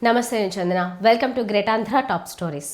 నమస్తే నేను Chandana. Welcome to great Andhra top stories.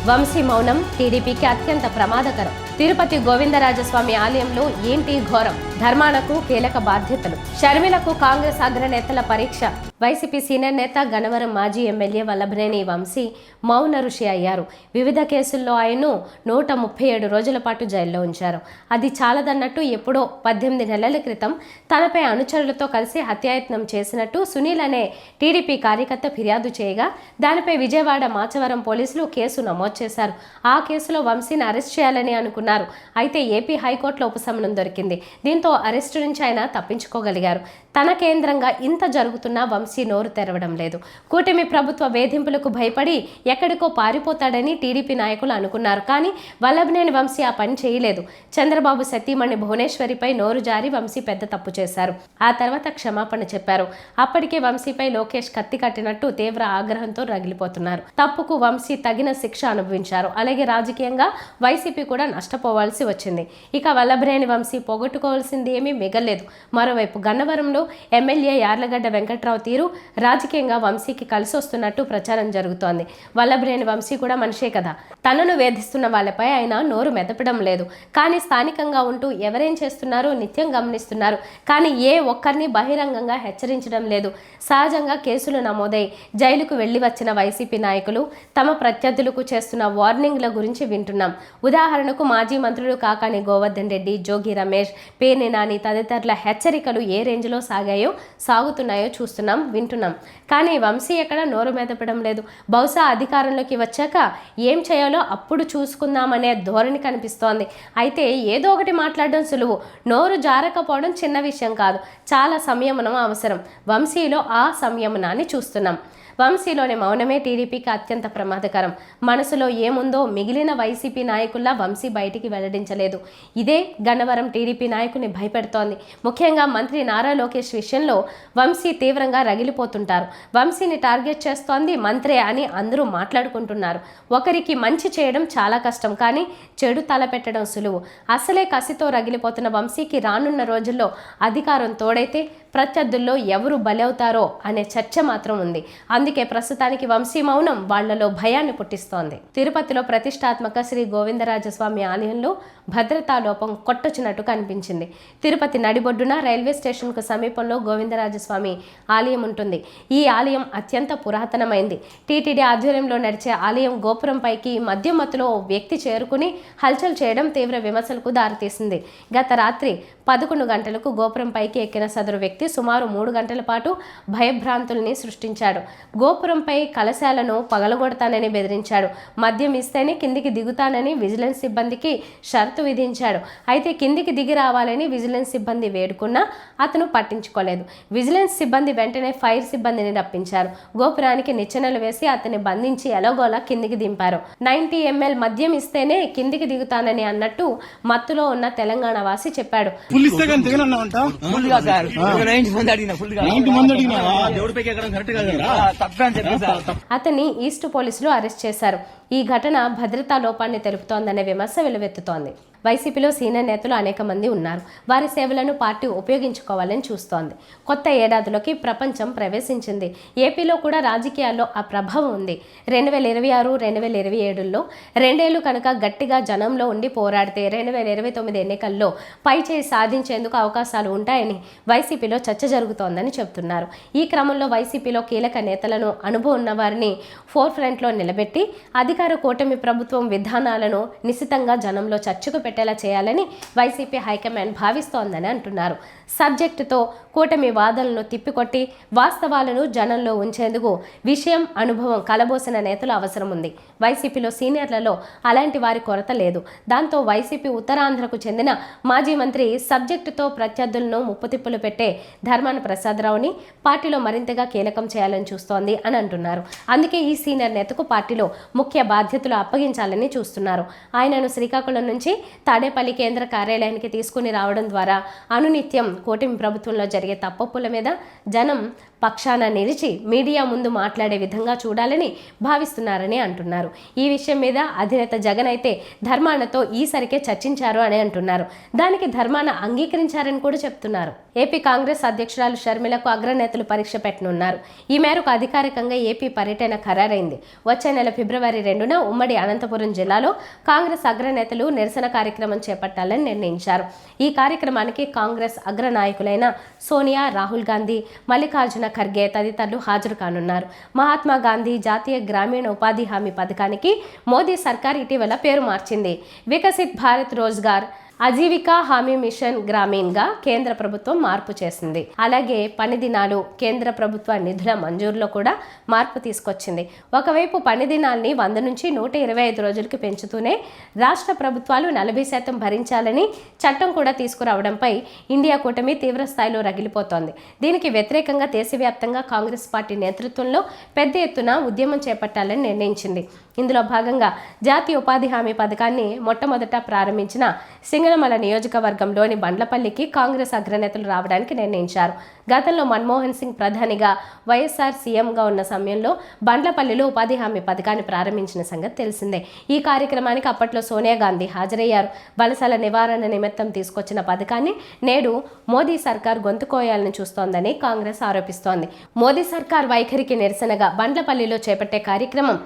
Vamsi మౌనం టీడీపీకి అత్యంత ప్రమాదకరం. తిరుపతి గోవిందరాజస్వామి ఆలయంలో ఏంటి ఘోరం? ధర్మాలకు కీలక బాధ్యతలు. షర్మిలకు కాంగ్రెస్ అగ్రనేతల పరీక్ష. వైసీపీ సీనియర్ నేత గన్నవరం మాజీ ఎమ్మెల్యే వల్లభనేని వంశీ మౌన ఋషి అయ్యారు. వివిధ కేసుల్లో ఆయన్ను 137 రోజుల పాటు జైల్లో ఉంచారు. అది చాలదన్నట్టు ఎప్పుడో 18 నెలల క్రితం తనపై అనుచరులతో కలిసి హత్యాయత్నం చేసినట్టు సునీల్ అనే టీడీపీ కార్యకర్త ఫిర్యాదు చేయగా దానిపై విజయవాడ మాచవరం పోలీసులు కేసు నమోదు చేశారు. ఆ కేసులో వంశీని అరెస్ట్ చేయాలని అనుకున్నారు. అయితే ఏపీ హైకోర్టులో ఉపశమనం దొరికింది. దీంతో అరెస్టు నుంచి ఆయన తప్పించుకోగలిగారు. తన కేంద్రంగా ఇంత జరుగుతున్నా వంశీ నోరు తెరవడం లేదు. కూటమి ప్రభుత్వ వేధింపులకు భయపడి ఎక్కడికో పారిపోతాడని టీడీపీ నాయకులు అనుకున్నారు. కానీ వల్లభనేని వంశీ ఆ పని చేయలేదు. చంద్రబాబు సతీమణి భువనేశ్వరిపై నోరు జారి వంశీ పెద్ద తప్పు చేశారు. ఆ తర్వాత క్షమాపణ చెప్పారు. అప్పటికే వంశీపై లోకేష్ కత్తి కట్టినట్టు తీవ్ర ఆగ్రహంతో రగిలిపోతున్నారు. తప్పుకు వంశీ తగిన శిక్ష అనుభవించారు. అలాగే రాజకీయంగా వైసీపీ కూడా నష్టపోవాల్సి వచ్చింది. ఇక వల్లభనేని వంశీ పోగొట్టుకోవాల్సింది ఏమీ మిగలేదు. మరోవైపు గన్నవరంలో ఎమ్మెల్యే యార్లగడ్డ వెంకట్రావు తీరు రాజకీయంగా వంశీకి కలిసి వస్తున్నట్టు ప్రచారం జరుగుతోంది. వల్లభనేని వంశీ కూడా మనిషే కదా. తనను వేధిస్తున్న వాళ్ళపై ఆయన నోరు మెదపడం లేదు. కానీ స్థానికంగా ఉంటూ ఎవరేం చేస్తున్నారో నిత్యం గమనిస్తున్నారు. కానీ ఏ ఒక్కరిని బహిరంగంగా హెచ్చరించడం లేదు. సహజంగా కేసులు నమోదై జైలుకు వెళ్లి వచ్చిన వైసీపీ నాయకులు తమ ప్రత్యర్థులకు చేస్తున్న వార్నింగ్ల గురించి వింటున్నాం. ఉదాహరణకు మాజీ మంత్రులు కాకాని గోవర్ధన్ రెడ్డి, జోగి రమేష్, పేర్ని నాని తదితరుల హెచ్చరికలు ఏ రేంజ్లో సాగుతున్నాయో చూస్తున్నాం, వింటున్నాం. కానీ వంశీ ఎక్కడ నోరు మెదపడం లేదు. బహుశా అధికారంలోకి వచ్చాక ఏం చేయాలో అప్పుడు చూసుకుందామనే ధోరణి కనిపిస్తోంది. అయితే ఏదో ఒకటి మాట్లాడడం సులువు, నోరు జారకపోవడం చిన్న విషయం కాదు. చాలా సంయమనం అవసరం. వంశీలో ఆ సంయమనాన్ని చూస్తున్నాం. వంశీలోని మౌనమే టీడీపీకి అత్యంత ప్రమాదకరం. మనసులో ఏముందో మిగిలిన వైసీపీ నాయకుల్లా వంశీ బయటికి వెల్లడించలేదు. ఇదే గన్నవరం టీడీపీ నాయకుని భయపెడుతోంది. ముఖ్యంగా మంత్రి నారా లోకేష్ విషయంలో వంశీ తీవ్రంగా రగిలిపోతుంటారు. వంశీని టార్గెట్ చేస్తోంది మంత్రే అని అందరూ మాట్లాడుకుంటున్నారు. ఒకరికి మంచి చేయడం చాలా కష్టం, కానీ చెడు తలపెట్టడం సులువు. అసలే కసితో రగిలిపోతున్న వంశీకి రానున్న రోజుల్లో అధికారం తోడైతే ప్రత్యర్థుల్లో ఎవరు బలవుతారో అనే చర్చ మాత్రం ఉంది. అందుకే ప్రస్తుతానికి వంశీ మౌనం వాళ్లలో భయాన్ని పుట్టిస్తోంది. తిరుపతిలో ప్రతిష్టాత్మక శ్రీ గోవిందరాజస్వామి ఆలయంలో భద్రతా లోపం కొట్టొచ్చినట్టు కనిపించింది. తిరుపతి నడిబొడ్డున రైల్వే స్టేషన్కు సమీపంలో గోవిందరాజస్వామి ఆలయం ఉంటుంది. ఈ ఆలయం అత్యంత పురాతనమైంది. టీటీడీ ఆధ్వర్యంలో నడిచే ఆలయం గోపురం పైకి మధ్య మత్తులో ఓ వ్యక్తి చేరుకుని హల్చల్ చేయడం తీవ్ర విమర్శలకు దారితీసింది. గత రాత్రి 11 గంటలకు గోపురం పైకి ఎక్కిన సదరు వ్యక్తి సుమారు 3 గంటల పాటు భయభ్రాంతుల్ని సృష్టించాడు. గోపురంపై కలశాలను పగలగొడతానని బెదిరించాడు. మద్యం ఇస్తేనే కిందికి దిగుతానని విజిలెన్స్ సిబ్బందికి షరతు విధించాడు. అయితే కిందికి దిగి రావాలని విజిలెన్స్ సిబ్బంది వేడుకున్నా అతను పట్టించుకోలేదు. విజిలెన్స్ సిబ్బంది వెంటనే ఫైర్ సిబ్బందిని రప్పించారు. గోపురానికి నిచ్చెనలు వేసి అతన్ని బంధించి ఎలాగోలా కిందికి దింపారు. 90 ml మద్యం ఇస్తేనే కిందికి దిగుతానని అన్నట్టు మత్తులో ఉన్న తెలంగాణ వాసి చెప్పాడు. అతన్ని ఈస్ట్ పోలీసులు అరెస్ట్ చేశారు. ఈ ఘటన భద్రతా లోపాన్ని తెలుపుతోందనే విమర్శ వెలువెత్తుతోంది. వైసీపీలో సీనియర్ నేతలు అనేక మంది ఉన్నారు. వారి సేవలను పార్టీ ఉపయోగించుకోవాలని చూస్తోంది. కొత్త ఏడాదిలోకి ప్రపంచం ప్రవేశించింది. ఏపీలో కూడా రాజకీయాల్లో ఆ ప్రభావం ఉంది. 2026, 2027లో 2 ఏళ్లు కనుక గట్టిగా జనంలో ఉండి పోరాడితే 2029 ఎన్నికల్లో పైచేయి సాధించేందుకు అవకాశాలు ఉంటాయని వైసీపీలో చర్చ జరుగుతోందని చెబుతున్నారు. ఈ క్రమంలో వైసీపీలో కీలక నేతలను, అనుభవం ఉన్న వారిని ఫోర్ ఫ్రంట్లో నిలబెట్టి అధికార కూటమి ప్రభుత్వం విధానాలను నిశితంగా జనంలో చర్చకు పెట్టేలా చేయాలని వైసీపీ హైకమాండ్ భావిస్తోందని అంటున్నారు. సబ్జెక్టుతో కూటమి వాదనలను తిప్పికొట్టి వాస్తవాలను జనంలో ఉంచేందుకు విషయం, అనుభవం కలబోసిన నేతలు అవసరం ఉంది. వైసీపీలో సీనియర్లలో అలాంటి వారి కొరత లేదు. దాంతో వైసీపీ ఉత్తరాంధ్రకు చెందిన మాజీ మంత్రి సబ్జెక్టుతో ప్రత్యర్థులను ముప్పుతిప్పులు పెట్టే ధర్మాన ప్రసాదరావుని పార్టీలో మరింతగా కీలకం చేయాలని చూస్తోంది అని అంటున్నారు. అందుకే ఈ సీనియర్ నేతకు పార్టీలో ముఖ్య బాధ్యతలు అప్పగించాలని చూస్తున్నారు. ఆయనను శ్రీకాకుళం నుంచి తాడేపల్లి కేంద్ర కార్యాలయానికి తీసుకుని రావడం ద్వారా అనునిత్యం కూటమి ప్రభుత్వంలో జరిగే తప్పొప్పుల మీద జనం పక్షాన నిలిచి మీడియా ముందు మాట్లాడే విధంగా చూడాలని భావిస్తున్నారని అంటున్నారు. ఈ విషయం మీద అధినేత జగన్ అయితే ధర్మానతో ఈసరికే చర్చించారు అని అంటున్నారు. దానికి ధర్మాన అంగీకరించారని కూడా చెప్తున్నారు. ఏపీ కాంగ్రెస్ అధ్యక్షురాలు షర్మిలకు అగ్రనేతలు పరీక్ష పెట్టనున్నారు. ఈ మేరకు అధికారికంగా ఏపీ పర్యటన ఖరారైంది. వచ్చే నెల ఫిబ్రవరి 2న ఉమ్మడి అనంతపురం జిల్లాలో కాంగ్రెస్ అగ్రనేతలు నిరసన కార్యక్రమం చేపట్టాలని నిర్ణయించారు. ఈ కార్యక్రమానికి కాంగ్రెస్ అగ్రనాయకులైన సోనియా, రాహుల్ గాంధీ, మల్లికార్జున ఖర్గే తదితరులు హాజరు కానున్నారు. మహాత్మా గాంధీ జాతీయ గ్రామీణ ఉపాధి హామీ పథకానికి మోదీ సర్కార్ ఇటీవల పేరు మార్చింది. వికసిత్ భారత్ రోజ్గార్ ఆజీవికా హామీ మిషన్ గ్రామీణ్గా కేంద్ర ప్రభుత్వం మార్పు చేసింది. అలాగే పని దినాలు కేంద్ర ప్రభుత్వ నిధుల మంజూరులో కూడా మార్పు తీసుకొచ్చింది. ఒకవైపు పని దినాల్ని 100 నుంచి 125 రోజులకి పెంచుతూనే రాష్ట్ర ప్రభుత్వాలు 40% భరించాలని చట్టం కూడా తీసుకురావడంపై ఇండియా కూటమి తీవ్ర స్థాయిలో రగిలిపోతోంది. దీనికి వ్యతిరేకంగా దేశవ్యాప్తంగా కాంగ్రెస్ పార్టీ నేతృత్వంలో పెద్ద ఎత్తున ఉద్యమం చేపట్టాలని నిర్ణయించింది. ఇందులో భాగంగా జాతీయ ఉపాధి హామీ పథకాన్ని మొట్టమొదట ప్రారంభించిన సింగనమల నియోజకవర్గంలోని బండ్లపల్లికి కాంగ్రెస్ అగ్రనేతలు రావడానికి నిర్ణయించారు. గతంలో మన్మోహన్ సింగ్ ప్రధానిగా, వైఎస్ఆర్ సీఎంగా ఉన్న సమయంలో బండ్లపల్లిలో ఉపాధి హామీ పథకాన్ని ప్రారంభించిన సంగతి తెలిసిందే. ఈ కార్యక్రమానికి అప్పట్లో సోనియా గాంధీ హాజరయ్యారు. వలసల నివారణ నిమిత్తం తీసుకొచ్చిన పథకాన్ని నేడు మోదీ సర్కార్ గొంతుకోయాలని చూస్తోందని కాంగ్రెస్ ఆరోపిస్తోంది. మోదీ సర్కార్ వైఖరికి నిరసనగా బండ్లపల్లిలో చేపట్టే కార్యక్రమం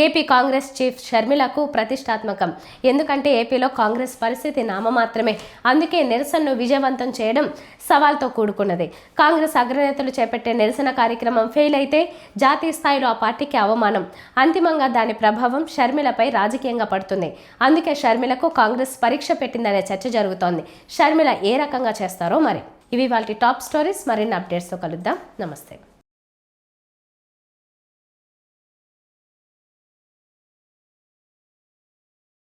ఏపీ కాంగ్రెస్ చీఫ్ షర్మిలకు ప్రతిష్టాత్మకం. ఎందుకంటే ఏపీలో కాంగ్రెస్ పరిస్థితి నామమాత్రమే. అందుకే నిరసనను విజయవంతం చేయడం సవాల్తో కూడుకున్నది. కాంగ్రెస్ అగ్రనేతలు చేపట్టే నిరసన కార్యక్రమం ఫెయిల్ అయితే జాతీయ స్థాయిలో ఆ పార్టీకి అవమానం. అంతిమంగా దాని ప్రభావం షర్మిలపై రాజకీయంగా పడుతుంది. అందుకే షర్మిలకు కాంగ్రెస్ పరీక్ష పెట్టిందనే చర్చ జరుగుతోంది. షర్మిల ఏ రకంగా చేస్తారో మరి. ఇవి వాటి టాప్ స్టోరీస్. మరిన్ని అప్డేట్స్తో కలుద్దాం. నమస్తే.